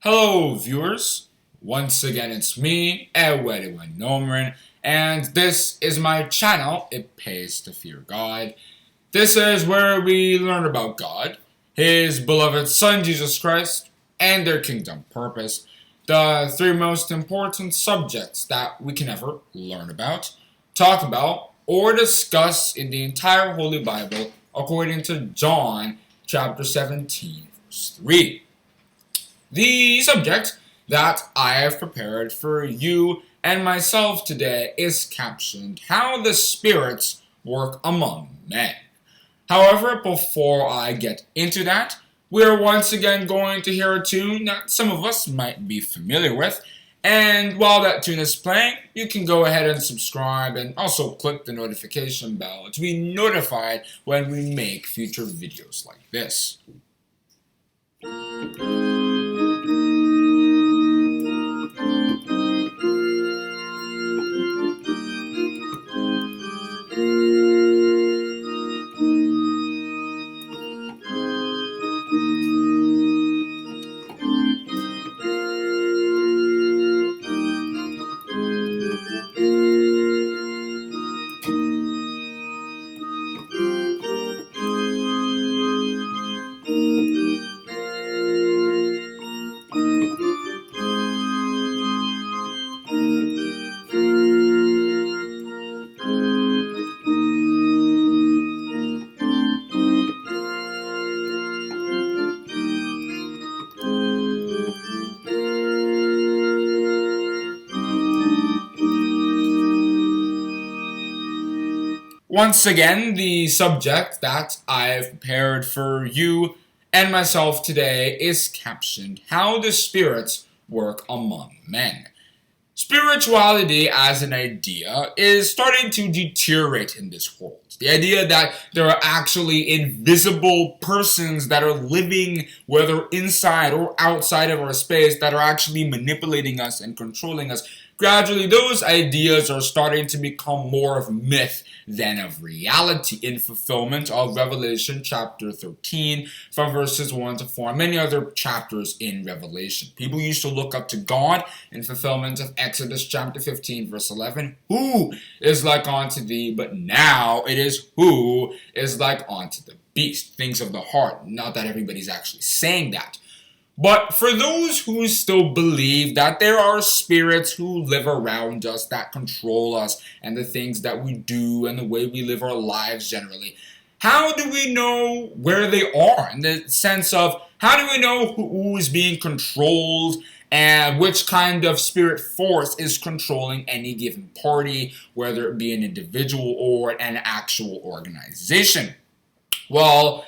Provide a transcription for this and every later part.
Hello viewers, once again it's me, Ewaenruwa Nomaren, and this is my channel, It Pays to Fear God. This is where we learn about God, His beloved Son Jesus Christ, and their kingdom purpose, the three most important subjects that we can ever learn about, talk about, or discuss in the entire Holy Bible according to John chapter 17 verse 3. The subject that I have prepared for you and myself today is captioned, How the Spirits Work Among Men. However, before I get into that, we are once again going to hear a tune that some of us might be familiar with. And while that tune is playing, you can go ahead and subscribe and also click the notification bell to be notified when we make future videos like this. Once again, the subject that I've prepared for you and myself today is captioned, How the Spirits Work Among Men. Spirituality as an idea is starting to deteriorate in this world. The idea that there are actually invisible persons that are living, whether inside or outside of our space, that are actually manipulating us and controlling us. Gradually, those ideas are starting to become more of myth than of reality in fulfillment of Revelation chapter 13 from verses 1 to 4 and many other chapters in Revelation. People used to look up to God in fulfillment of Exodus chapter 15 verse 11. Who is like unto thee? But now it is who is like unto the beast. Things of the heart. Not that everybody's actually saying that. But for those who still believe that there are spirits who live around us, that control us, and the things that we do and the way we live our lives generally, how do we know where they are? In the sense of, how do we know who is being controlled and which kind of spirit force is controlling any given party, whether it be an individual or an actual organization? Well,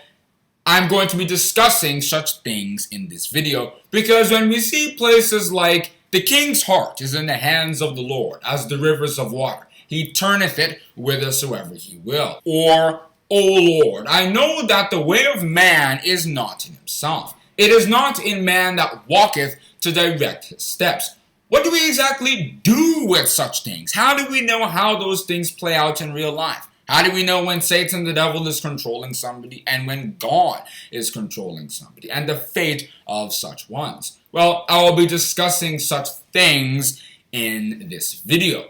I'm going to be discussing such things in this video because when we see places like the king's heart is in the hands of the Lord as the rivers of water, he turneth it whithersoever he will. Or, O Lord, I know that the way of man is not in himself. It is not in man that walketh to direct his steps. What do we exactly do with such things? How do we know how those things play out in real life? How do we know when Satan, the devil, is controlling somebody and when God is controlling somebody and the fate of such ones? Well, I will be discussing such things in this video.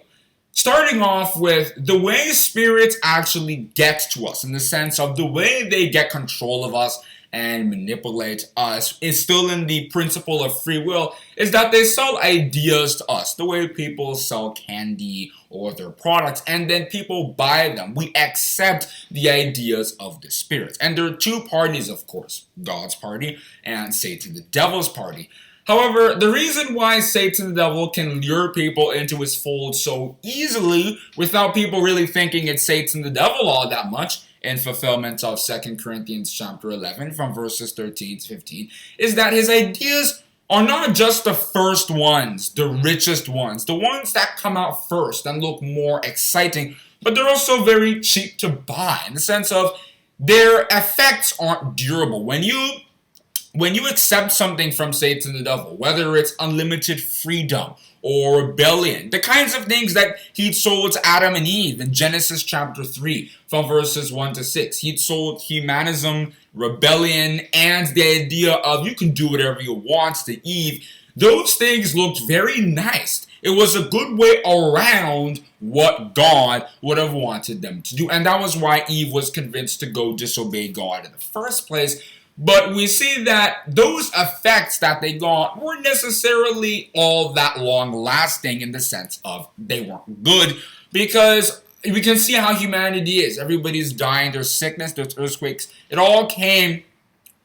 Starting off with the way spirits actually get to us, in the sense of the way they get control of us and manipulate us, is still in the principle of free will, is that they sell ideas to us, the way people sell candy or their products, and then people buy them. We accept the ideas of the spirits. And there are two parties, of course, God's party and Satan, the devil's party. However, the reason why Satan the devil can lure people into his fold so easily without people really thinking it's Satan the devil all that much, in fulfillment of 2 Corinthians chapter 11 from verses 13 to 15, is that his ideas are not just the first ones, the richest ones, the ones that come out first and look more exciting, but they're also very cheap to buy in the sense of their effects aren't durable. When you accept something from Satan the devil, whether it's unlimited freedom or rebellion, the kinds of things that he sold to Adam and Eve in Genesis chapter 3 from verses 1 to 6. He sold humanism rebellion, and the idea of you can do whatever you want to Eve, those things looked very nice. It was a good way around what God would have wanted them to do. And that was why Eve was convinced to go disobey God in the first place. But we see that those effects that they got weren't necessarily all that long lasting in the sense of they weren't good, because we can see how humanity is. Everybody's dying, there's sickness, there's earthquakes. It all came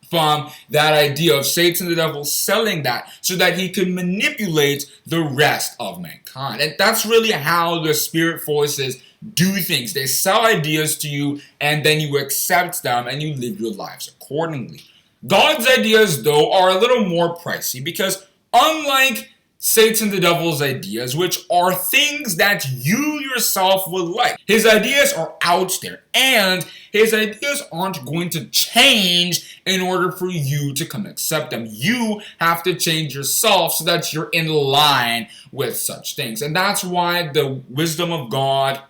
from that idea of Satan the devil selling that so that he could manipulate the rest of mankind. And that's really how the spirit forces do things. They sell ideas to you, and then you accept them and you live your lives accordingly. God's ideas, though, are a little more pricey because unlike Satan the devil's ideas, which are things that you yourself would like, his ideas are out there, and his ideas aren't going to change in order for you to come accept them. You have to change yourself so that you're in line with such things. And that's why the wisdom of God,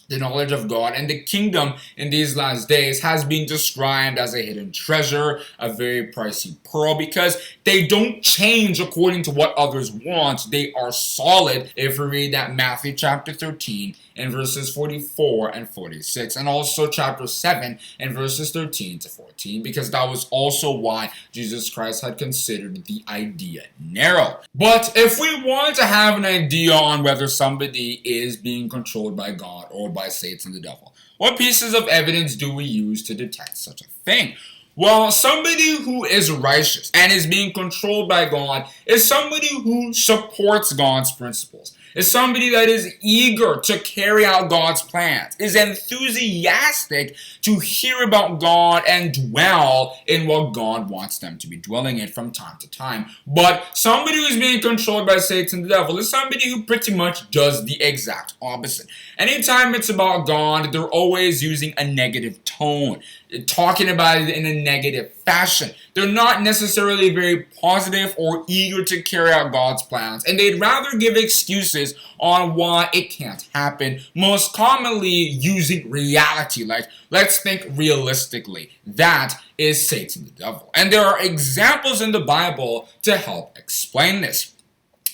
the knowledge of God, and the kingdom in these last days has been described as a hidden treasure, a very pricey pearl, because they don't change according to what others want. They are solid. If we read that Matthew chapter 13 and verses 44 and 46, and also chapter 7 and verses 13 to 14, because that was also why Jesus Christ had considered the idea narrow. But if we want to have an idea on whether somebody is being controlled by God or by Satan the devil, what pieces of evidence do we use to detect such a thing? Well, somebody who is righteous and is being controlled by God is somebody who supports God's principles, is somebody that is eager to carry out God's plans, is enthusiastic to hear about God and dwell in what God wants them to be dwelling in from time to time. But somebody who is being controlled by Satan the devil is somebody who pretty much does the exact opposite. Anytime it's about God, they're always using a negative tone, talking about it in a negative fashion. They're not necessarily very positive or eager to carry out God's plans, and they'd rather give excuses on why it can't happen, most commonly using reality, like let's think realistically. That is Satan the devil. And there are examples in the Bible to help explain this.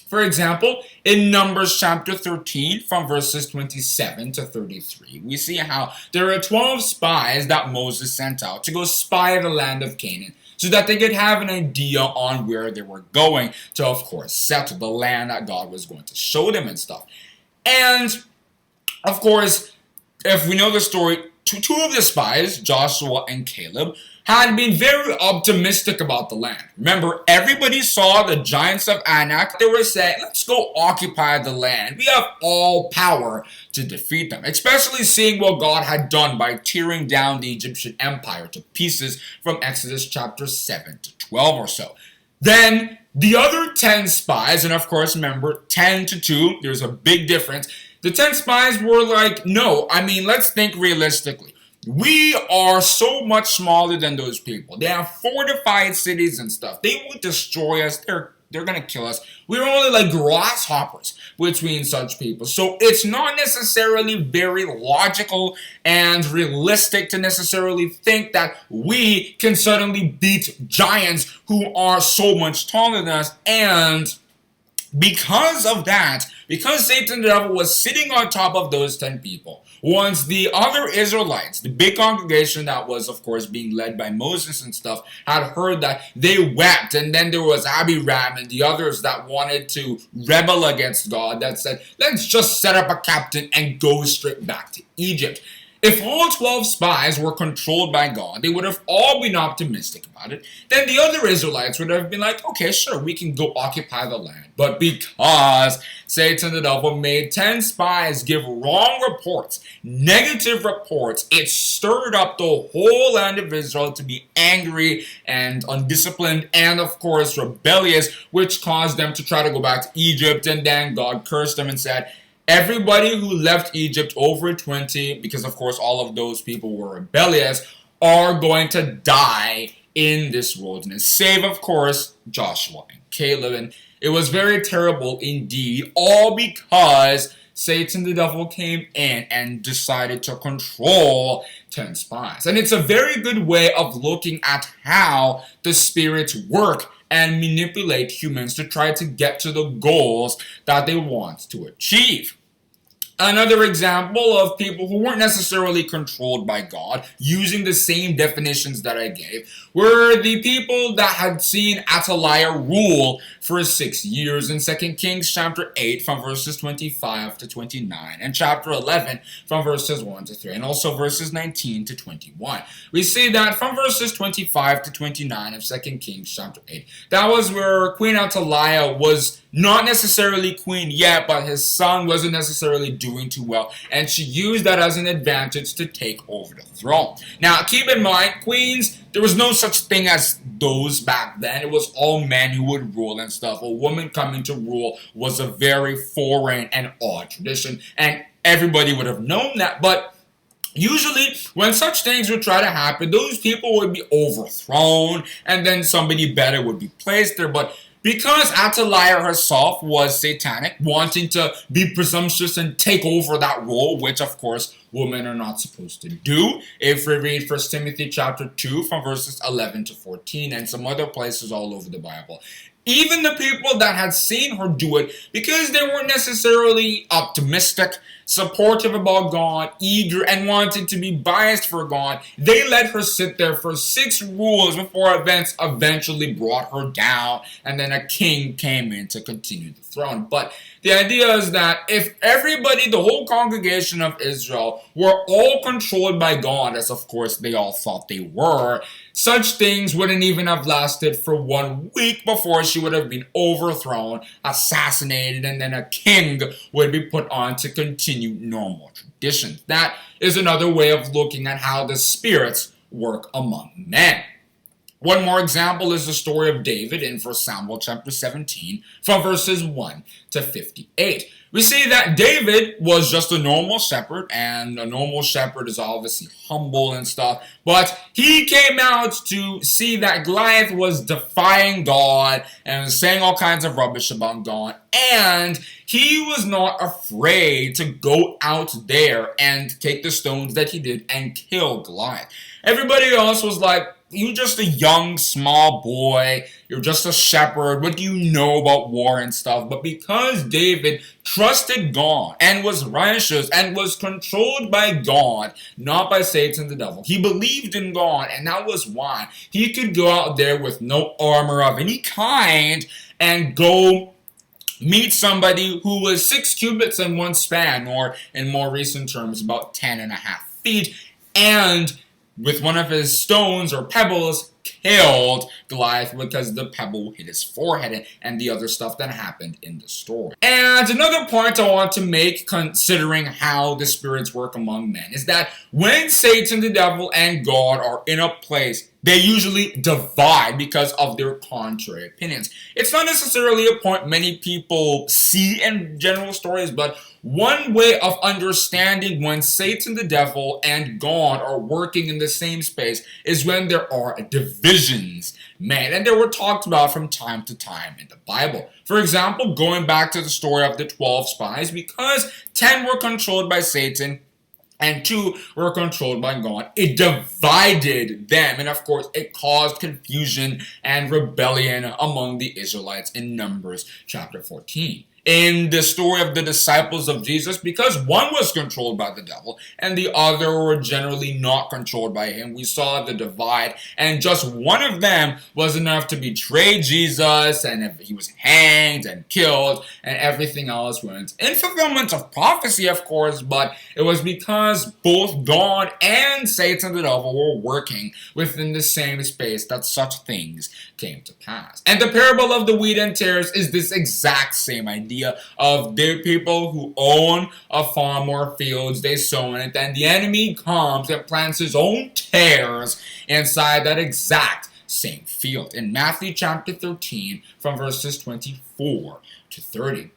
For example, in Numbers chapter 13, from verses 27 to 33, we see how there are 12 spies that Moses sent out to go spy the land of Canaan, so that they could have an idea on where they were going to, of course, settle the land that God was going to show them and stuff. And, of course, if we know the story, two of the spies, Joshua and Caleb, had been very optimistic about the land. Remember, everybody saw the giants of Anak. They were saying, let's go occupy the land. We have all power to defeat them. Especially seeing what God had done by tearing down the Egyptian empire to pieces from Exodus chapter 7 to 12 or so. Then the other 10 spies, and of course, remember, 10 to 2, there's a big difference. The 10 spies were like, no, let's think realistically. We are so much smaller than those people. They have fortified cities and stuff. They would destroy us. They're going to kill us. We're only like grasshoppers between such people. So it's not necessarily very logical and realistic to necessarily think that we can suddenly beat giants who are so much taller than us. And because of that, because Satan the devil was sitting on top of those 10 people, once the other Israelites, the big congregation that was, of course, being led by Moses and stuff, had heard that, they wept. And then there was Abiram and the others that wanted to rebel against God that said, let's just set up a captain and go straight back to Egypt. If all 12 spies were controlled by God, they would have all been optimistic about it. Then the other Israelites would have been like, okay, sure, we can go occupy the land. But because Satan the devil made 10 spies give wrong reports, negative reports, it stirred up the whole land of Israel to be angry and undisciplined and, of course, rebellious, which caused them to try to go back to Egypt. And then God cursed them and said, everybody who left Egypt over 20, because of course all of those people were rebellious, are going to die in this wilderness. Save, of course, Joshua and Caleb. And it was very terrible indeed, all because Satan the devil came in and decided to control 10 spies. And it's a very good way of looking at how the spirits work and manipulate humans to try to get to the goals that they want to achieve. Another example of people who weren't necessarily controlled by God, using the same definitions that I gave, were the people that had seen Athaliah rule for 6 years in 2 Kings chapter 8 from verses 25 to 29, and chapter 11 from verses 1 to 3, and also verses 19 to 21. We see that from verses 25 to 29 of 2 Kings chapter 8, that was where Queen Athaliah was not necessarily queen yet, but his son wasn't necessarily doing too well, and she used that as an advantage to take over the throne. Now, keep in mind, queens, there was no such thing as those back then. It was all men who would rule and stuff. A woman coming to rule was a very foreign and odd tradition, and everybody would have known that, but usually, when such things would try to happen, those people would be overthrown, and then somebody better would be placed there, but because Athaliah herself was satanic, wanting to be presumptuous and take over that role, which of course women are not supposed to do. If we read 1 Timothy chapter 2 from verses 11 to 14 and some other places all over the Bible, even the people that had seen her do it, because they weren't necessarily optimistic, supportive about God, eager, and wanted to be biased for God, they let her sit there for 6 rules before events eventually brought her down, and then a king came in to continue the throne. But the idea is that if everybody, the whole congregation of Israel, were all controlled by God, as of course they all thought they were, such things wouldn't even have lasted for 1 week before she would have been overthrown, assassinated, and then a king would be put on to continue normal traditions. That is another way of looking at how the spirits work among men. One more example is the story of David in 1 Samuel chapter 17 from verses 1 to 58. We see that David was just a normal shepherd, and a normal shepherd is obviously humble and stuff, but he came out to see that Goliath was defying God and saying all kinds of rubbish about God, and he was not afraid to go out there and take the stones that he did and kill Goliath. Everybody else was like, you're just a young, small boy. You're just a shepherd. What do you know about war and stuff? But because David trusted God and was righteous and was controlled by God, not by Satan the devil, he believed in God, and that was why he could go out there with no armor of any kind and go meet somebody who was 6 cubits in one span, or in more recent terms, about 10.5 feet, and with one of his stones or pebbles, killed Goliath because the pebble hit his forehead and the other stuff that happened in the story. And another point I want to make, considering how the spirits work among men, is that when Satan, the devil, and God are in a place, they usually divide because of their contrary opinions. It's not necessarily a point many people see in general stories, but one way of understanding when Satan, the devil, and God are working in the same space is when there are divisions made, and they were talked about from time to time in the Bible. For example, going back to the story of the 12 spies, because 10 were controlled by Satan and 2 were controlled by God, it divided them, and of course it caused confusion and rebellion among the Israelites in Numbers chapter 14. In the story of the disciples of Jesus, because one was controlled by the devil and the other were generally not controlled by him, we saw the divide, and just one of them was enough to betray Jesus, and he was hanged and killed, and everything else went in fulfillment of prophecy, of course, but it was because both God and Satan the devil were working within the same space that such things came to pass. And the parable of the wheat and tares is this exact same idea of the people who own a farm or fields, they sow in it, and the enemy comes and plants his own tares inside that exact same field. In Matthew chapter 13, from verses 24 to 30.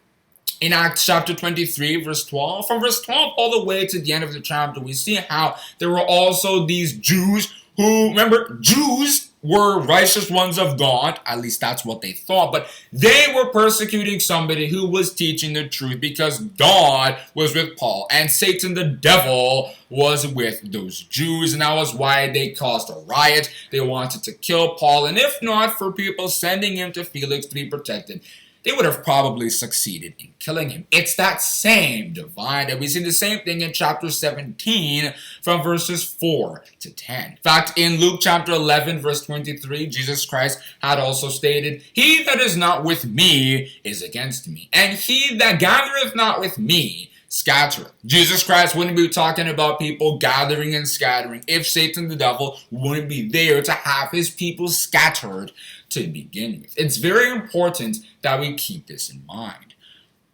In Acts chapter 23, verse 12, from verse 12 all the way to the end of the chapter, we see how there were also these Jews who, remember, Jews were righteous ones of God, at least that's what they thought, but they were persecuting somebody who was teaching the truth because God was with Paul and Satan the devil was with those Jews, and that was why they caused a riot. They wanted to kill Paul, and if not for people sending him to Felix to be protected, they would have probably succeeded in killing him. It's that same divide that we see the same thing in chapter 17 from verses 4 to 10. In fact, in Luke chapter 11 verse 23, Jesus Christ had also stated, "He that is not with me is against me, and he that gathereth not with me scattereth." Jesus Christ wouldn't be talking about people gathering and scattering if Satan the devil wouldn't be there to have his people scattered to begin with. It's very important that we keep this in mind.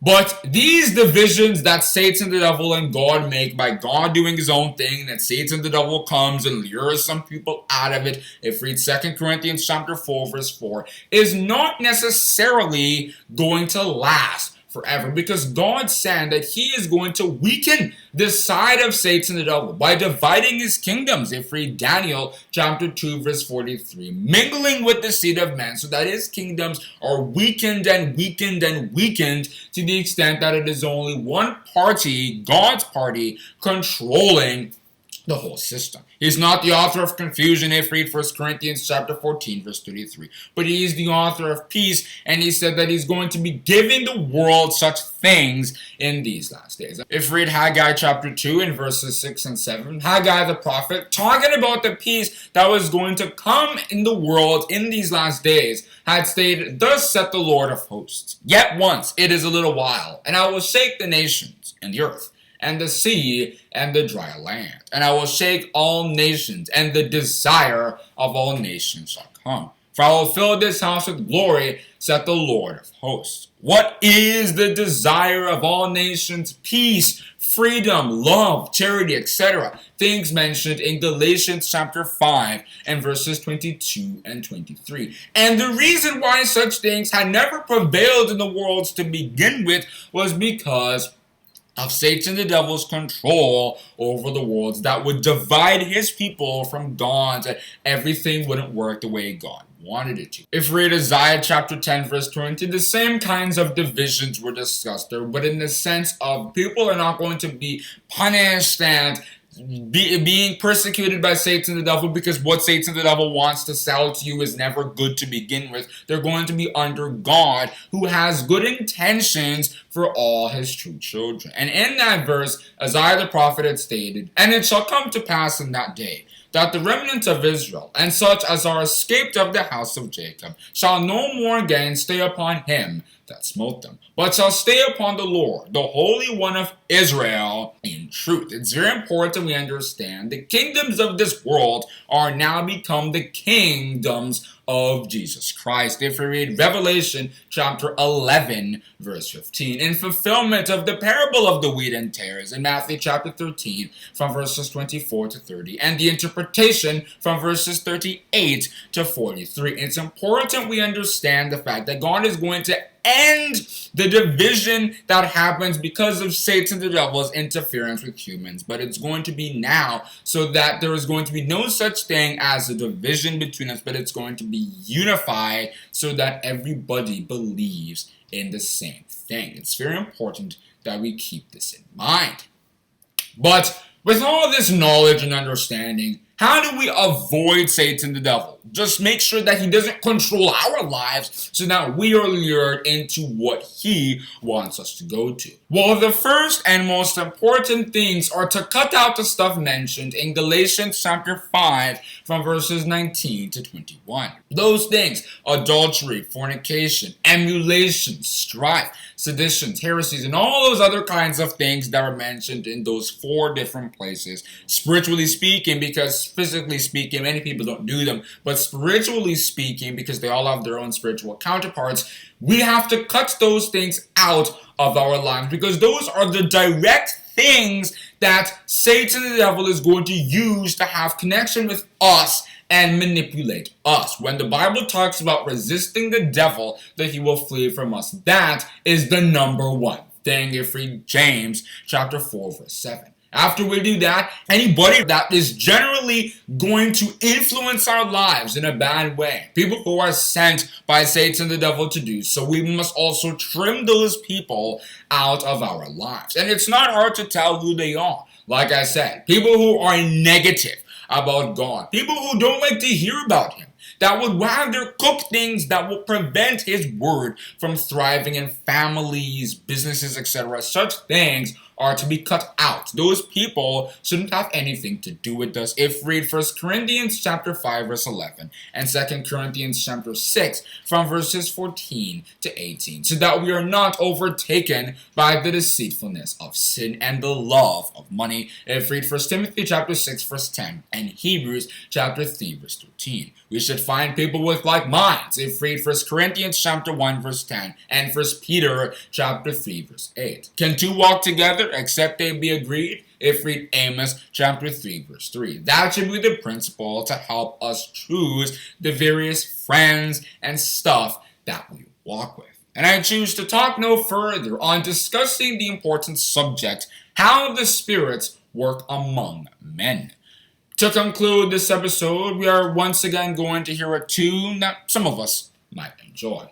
But these divisions that Satan the devil and God make by God doing his own thing, that Satan the devil comes and lures some people out of it, if we read 2 Corinthians chapter 4 verse 4, is not necessarily going to last forever, because God said that he is going to weaken this side of Satan the devil by dividing his kingdoms, if we read Daniel chapter 2 verse 43, mingling with the seed of man, so that his kingdoms are weakened and weakened and weakened to the extent that it is only one party, God's party, controlling the whole system. He's not the author of confusion, if we read 1 Corinthians chapter 14 verse 33, but he is the author of peace, and he said that he's going to be giving the world such things in these last days. If we read Haggai chapter 2 in verses 6 and 7, Haggai the prophet, talking about the peace that was going to come in the world in these last days, had stated, "Thus saith the Lord of hosts, yet once it is a little while, and I will shake the nations and the earth, and the sea, and the dry land. And I will shake all nations, and the desire of all nations shall come. For I will fill this house with glory, saith the Lord of hosts." What is the desire of all nations? Peace, freedom, love, charity, etc. Things mentioned in Galatians chapter 5 and verses 22 and 23. And the reason why such things had never prevailed in the world to begin with was because of Satan the devil's control over the worlds that would divide his people from God, and everything wouldn't work the way God wanted it to. If we read Isaiah chapter 10 verse 20, the same kinds of divisions were discussed there, but in the sense of people are not going to be punished and being persecuted by Satan the devil because what Satan the devil wants to sell to you is never good to begin with. They're going to be under God, who has good intentions for all his true children. And in that verse, Isaiah the prophet had stated, "And it shall come to pass in that day, that the remnant of Israel, and such as are escaped of the house of Jacob, shall no more again stay upon him that smote them, but shall stay upon the Lord, the Holy One of Israel, in truth." It's very important we understand the kingdoms of this world are now become the kingdoms of Jesus Christ. If we read Revelation chapter 11 verse 15, in fulfillment of the parable of the wheat and tares in Matthew chapter 13 from verses 24 to 30, and the interpretation from verses 38 to 43, it's important we understand the fact that God is going to end the division that happens because of Satan the devil's interference with humans, but it's going to be now, so that there is going to be no such thing as a division between us, but it's going to be unified so that everybody believes in the same thing. It's very important that we keep this in mind. But with all this knowledge and understanding, how do we avoid Satan the devil? Just make sure that he doesn't control our lives so that we are lured into what he wants us to go to. Well, the first and most important things are to cut out the stuff mentioned in Galatians chapter 5 from verses 19 to 21. Those things: adultery, fornication, emulation, strife, seditions, heresies, and all those other kinds of things that were mentioned in those 4 different places. Spiritually speaking, because physically speaking, many people don't do them, but spiritually speaking, because they all have their own spiritual counterparts, we have to cut those things out of our lives, because those are the direct things that Satan the devil is going to use to have connection with us and manipulate us. When the Bible talks about resisting the devil, that he will flee from us, that is the number one thing. If we read James chapter 4 verse 7. After we do that, anybody that is generally going to influence our lives in a bad way, people who are sent by Satan the devil to do so, we must also trim those people out of our lives. And it's not hard to tell who they are. Like I said, people who are negative about God, people who don't like to hear about Him, that would rather cook things that will prevent His word from thriving in families, businesses, etc. Such things are to be cut out. Those people shouldn't have anything to do with us. If read 1 Corinthians chapter 5 verse 11 and 2 Corinthians chapter 6 from verses 14 to 18, so that we are not overtaken by the deceitfulness of sin and the love of money. If read 1 Timothy chapter 6 verse 10 and Hebrews chapter 3 verse 13. We should find people with like minds. If read 1 Corinthians chapter 1 verse 10 and 1 Peter chapter 3 verse 8. Can two walk together except they be agreed? If read Amos chapter 3 verse 3. That should be the principle to help us choose the various friends and stuff that we walk with. And I choose to talk no further on discussing the important subject, how the spirits work among men. To conclude this episode, we are once again going to hear a tune that some of us might enjoy.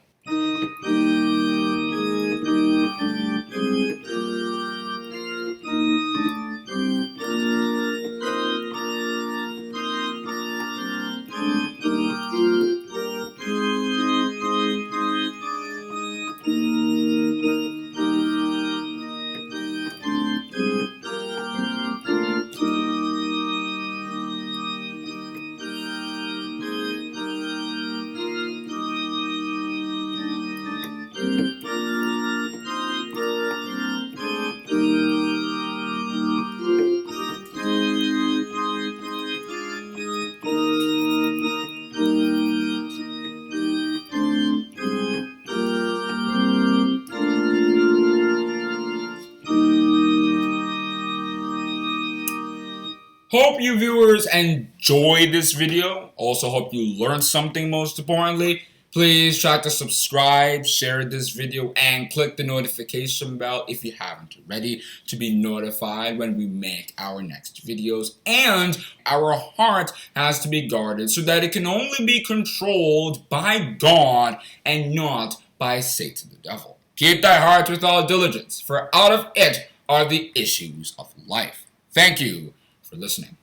Hope you viewers enjoyed this video. Also hope you learned something most importantly. Please try to subscribe, share this video, and click the notification bell if you haven't already to be notified when we make our next videos. And our heart has to be guarded so that it can only be controlled by God and not by Satan the devil. Keep thy heart with all diligence, for out of it are the issues of life. Thank you for listening.